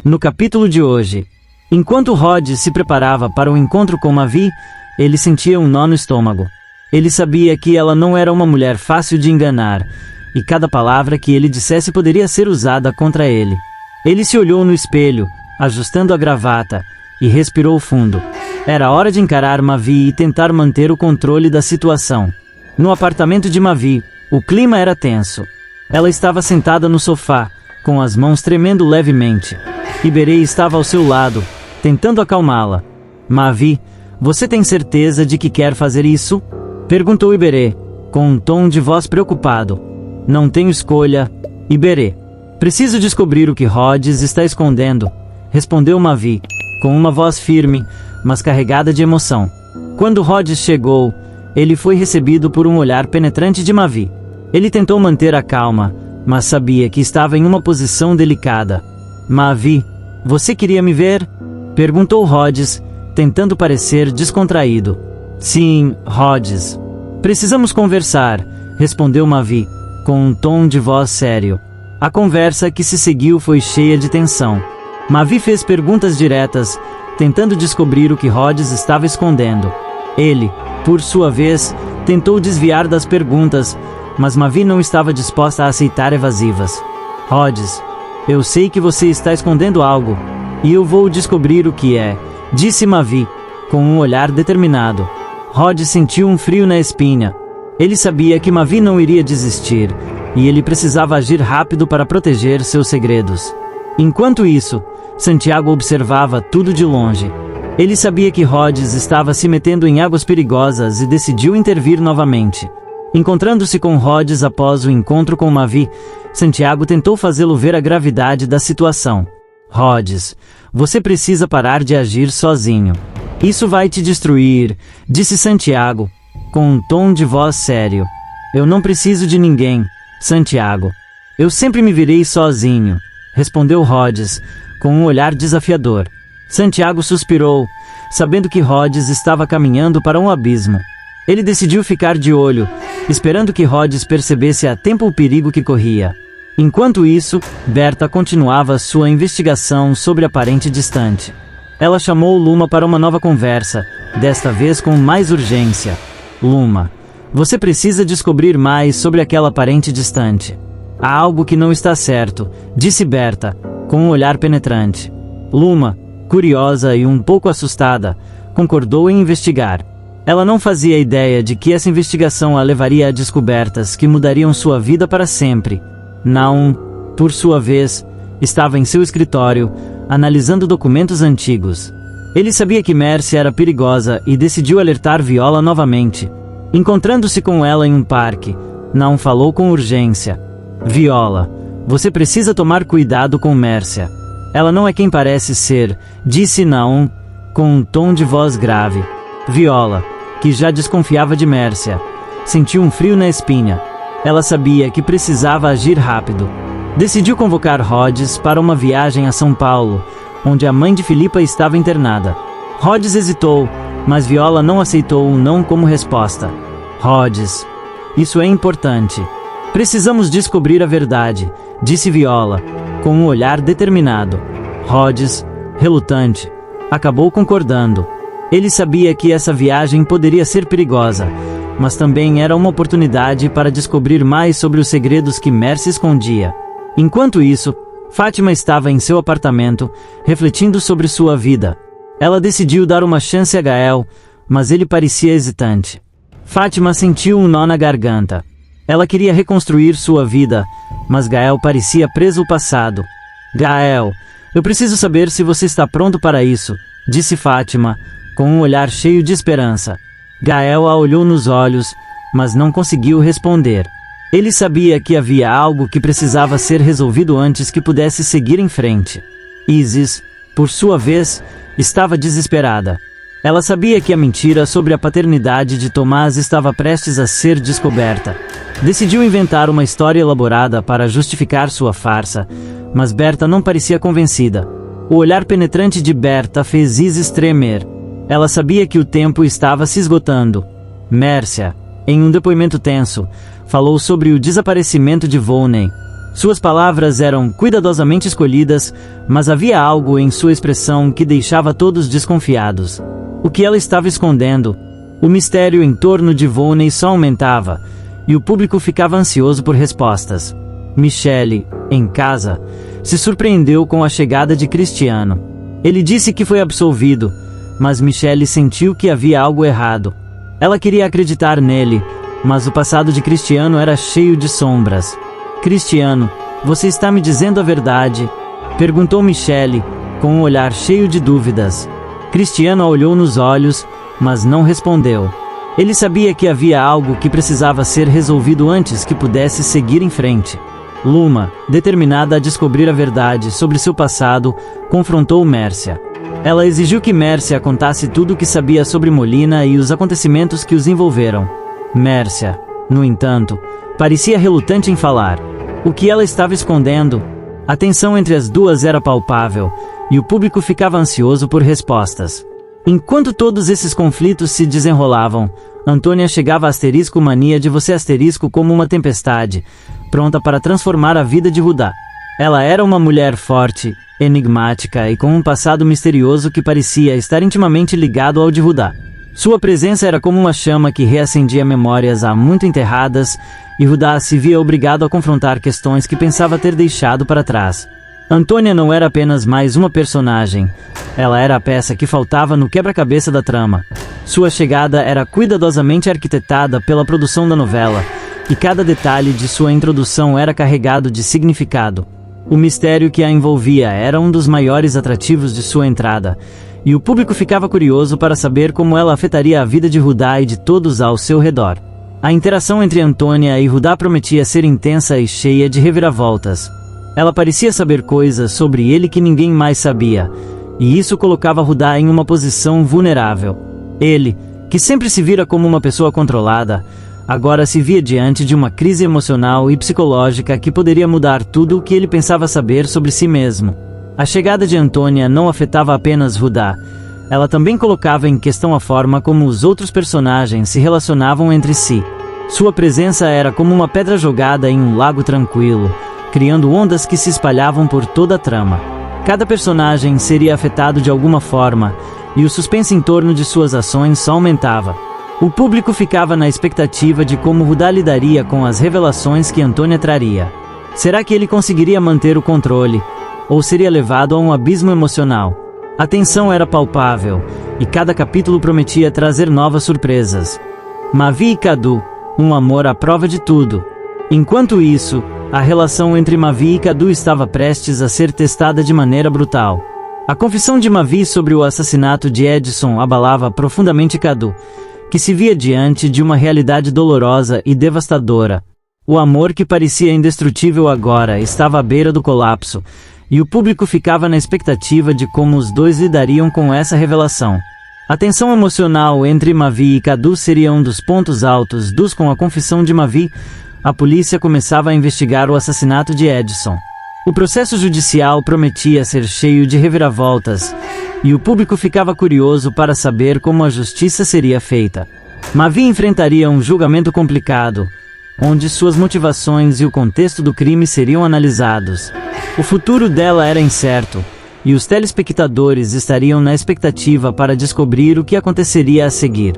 No capítulo de hoje, enquanto Rhodes se preparava para o encontro com Mavi, ele sentia um nó no estômago. Ele sabia que ela não era uma mulher fácil de enganar, e cada palavra que ele dissesse poderia ser usada contra ele. Ele se olhou no espelho, ajustando a gravata, e respirou fundo. Era hora de encarar Mavi e tentar manter o controle da situação. No apartamento de Mavi, o clima era tenso. Ela estava sentada no sofá, com as mãos tremendo levemente. Iberê estava ao seu lado, tentando acalmá-la. Mavi, você tem certeza de que quer fazer isso? Perguntou Iberê, com um tom de voz preocupado. Não tenho escolha, Iberê. Preciso descobrir o que Rhodes está escondendo, respondeu Mavi, com uma voz firme, mas carregada de emoção. Quando Rhodes chegou, ele foi recebido por um olhar penetrante de Mavi. Ele tentou manter a calma, mas sabia que estava em uma posição delicada. Mavi, você queria me ver? Perguntou Rhodes, tentando parecer descontraído. Sim, Rhodes. Precisamos conversar, respondeu Mavi, com um tom de voz sério. A conversa que se seguiu foi cheia de tensão. Mavi fez perguntas diretas, tentando descobrir o que Rhodes estava escondendo. Ele, por sua vez, tentou desviar das perguntas, mas Mavi não estava disposta a aceitar evasivas. Rhodes, eu sei que você está escondendo algo, e eu vou descobrir o que é, disse Mavi, com um olhar determinado. Rhodes sentiu um frio na espinha. Ele sabia que Mavi não iria desistir, e ele precisava agir rápido para proteger seus segredos. Enquanto isso, Santiago observava tudo de longe. Ele sabia que Rhodes estava se metendo em águas perigosas e decidiu intervir novamente. Encontrando-se com Rhodes após o encontro com Mavi, Santiago tentou fazê-lo ver a gravidade da situação. Rhodes, você precisa parar de agir sozinho. Isso vai te destruir, disse Santiago, com um tom de voz sério. Eu não preciso de ninguém, Santiago. Eu sempre me virei sozinho, respondeu Rhodes, com um olhar desafiador. Santiago suspirou, sabendo que Rhodes estava caminhando para um abismo. Ele decidiu ficar de olho, esperando que Rhodes percebesse a tempo o perigo que corria. Enquanto isso, Berta continuava sua investigação sobre a parente distante. Ela chamou Luma para uma nova conversa, desta vez com mais urgência. Luma, você precisa descobrir mais sobre aquela parente distante. Há algo que não está certo, disse Berta, com um olhar penetrante. Luma, curiosa e um pouco assustada, concordou em investigar. Ela não fazia ideia de que essa investigação a levaria a descobertas que mudariam sua vida para sempre. Naum, por sua vez, estava em seu escritório, analisando documentos antigos. Ele sabia que Mércia era perigosa e decidiu alertar Viola novamente. Encontrando-se com ela em um parque, Naum falou com urgência. Viola, você precisa tomar cuidado com Mércia. Ela não é quem parece ser, disse Naum, com um tom de voz grave. Viola, que já desconfiava de Mércia, sentiu um frio na espinha. Ela sabia que precisava agir rápido. Decidiu convocar Rhodes para uma viagem a São Paulo, onde a mãe de Filipa estava internada. Rhodes hesitou, mas Viola não aceitou um não como resposta. Rhodes, isso é importante. Precisamos descobrir a verdade, disse Viola, com um olhar determinado. Rhodes, relutante, acabou concordando. Ele sabia que essa viagem poderia ser perigosa, mas também era uma oportunidade para descobrir mais sobre os segredos que Mércia escondia. Enquanto isso, Fátima estava em seu apartamento, refletindo sobre sua vida. Ela decidiu dar uma chance a Gael, mas ele parecia hesitante. Fátima sentiu um nó na garganta. Ela queria reconstruir sua vida, mas Gael parecia preso ao passado. Gael, eu preciso saber se você está pronto para isso, disse Fátima, com um olhar cheio de esperança. Gael a olhou nos olhos, mas não conseguiu responder. Ele sabia que havia algo que precisava ser resolvido antes que pudesse seguir em frente. Isis, por sua vez, estava desesperada. Ela sabia que a mentira sobre a paternidade de Tomás estava prestes a ser descoberta. Decidiu inventar uma história elaborada para justificar sua farsa, mas Berta não parecia convencida. O olhar penetrante de Berta fez Isis tremer. Ela sabia que o tempo estava se esgotando. Mércia, em um depoimento tenso, falou sobre o desaparecimento de Volney. Suas palavras eram cuidadosamente escolhidas, mas havia algo em sua expressão que deixava todos desconfiados. O que ela estava escondendo? O mistério em torno de Volney só aumentava, e o público ficava ansioso por respostas. Michelle, em casa, se surpreendeu com a chegada de Cristiano. Ele disse que foi absolvido, mas Michelle sentiu que havia algo errado. Ela queria acreditar nele, mas o passado de Cristiano era cheio de sombras. Cristiano, você está me dizendo a verdade? Perguntou Michelle, com um olhar cheio de dúvidas. Cristiano a olhou nos olhos, mas não respondeu. Ele sabia que havia algo que precisava ser resolvido antes que pudesse seguir em frente. Luma, determinada a descobrir a verdade sobre seu passado, confrontou Mércia. Ela exigiu que Mércia contasse tudo o que sabia sobre Molina e os acontecimentos que os envolveram. Mércia, no entanto, parecia relutante em falar. O que ela estava escondendo? A tensão entre as duas era palpável, e o público ficava ansioso por respostas. Enquanto todos esses conflitos se desenrolavam, Antônia chegava a asterisco mania de você asterisco como uma tempestade, pronta para transformar a vida de Rudá. Ela era uma mulher forte, enigmática e com um passado misterioso que parecia estar intimamente ligado ao de Rudá. Sua presença era como uma chama que reacendia memórias há muito enterradas, e Rudá se via obrigado a confrontar questões que pensava ter deixado para trás. Antônia não era apenas mais uma personagem, ela era a peça que faltava no quebra-cabeça da trama. Sua chegada era cuidadosamente arquitetada pela produção da novela, e cada detalhe de sua introdução era carregado de significado. O mistério que a envolvia era um dos maiores atrativos de sua entrada, e o público ficava curioso para saber como ela afetaria a vida de Rudá e de todos ao seu redor. A interação entre Antônia e Rudá prometia ser intensa e cheia de reviravoltas. Ela parecia saber coisas sobre ele que ninguém mais sabia, e isso colocava Rudá em uma posição vulnerável. Ele, que sempre se vira como uma pessoa controlada, agora se via diante de uma crise emocional e psicológica que poderia mudar tudo o que ele pensava saber sobre si mesmo. A chegada de Antônia não afetava apenas Rudá, ela também colocava em questão a forma como os outros personagens se relacionavam entre si. Sua presença era como uma pedra jogada em um lago tranquilo, criando ondas que se espalhavam por toda a trama. Cada personagem seria afetado de alguma forma, e o suspense em torno de suas ações só aumentava. O público ficava na expectativa de como Rudá lidaria com as revelações que Antônia traria. Será que ele conseguiria manter o controle, ou seria levado a um abismo emocional? A tensão era palpável, e cada capítulo prometia trazer novas surpresas. Mavi e Cadu, um amor à prova de tudo. Enquanto isso, a relação entre Mavi e Cadu estava prestes a ser testada de maneira brutal. A confissão de Mavi sobre o assassinato de Edson abalava profundamente Cadu, que se via diante de uma realidade dolorosa e devastadora. O amor que parecia indestrutível agora estava à beira do colapso, e o público ficava na expectativa de como os dois lidariam com essa revelação. A tensão emocional entre Mavi e Cadu seria um dos pontos altos com a confissão de Mavi. A polícia começava a investigar o assassinato de Edson. O processo judicial prometia ser cheio de reviravoltas, e o público ficava curioso para saber como a justiça seria feita. Mavi enfrentaria um julgamento complicado, onde suas motivações e o contexto do crime seriam analisados. O futuro dela era incerto, e os telespectadores estariam na expectativa para descobrir o que aconteceria a seguir.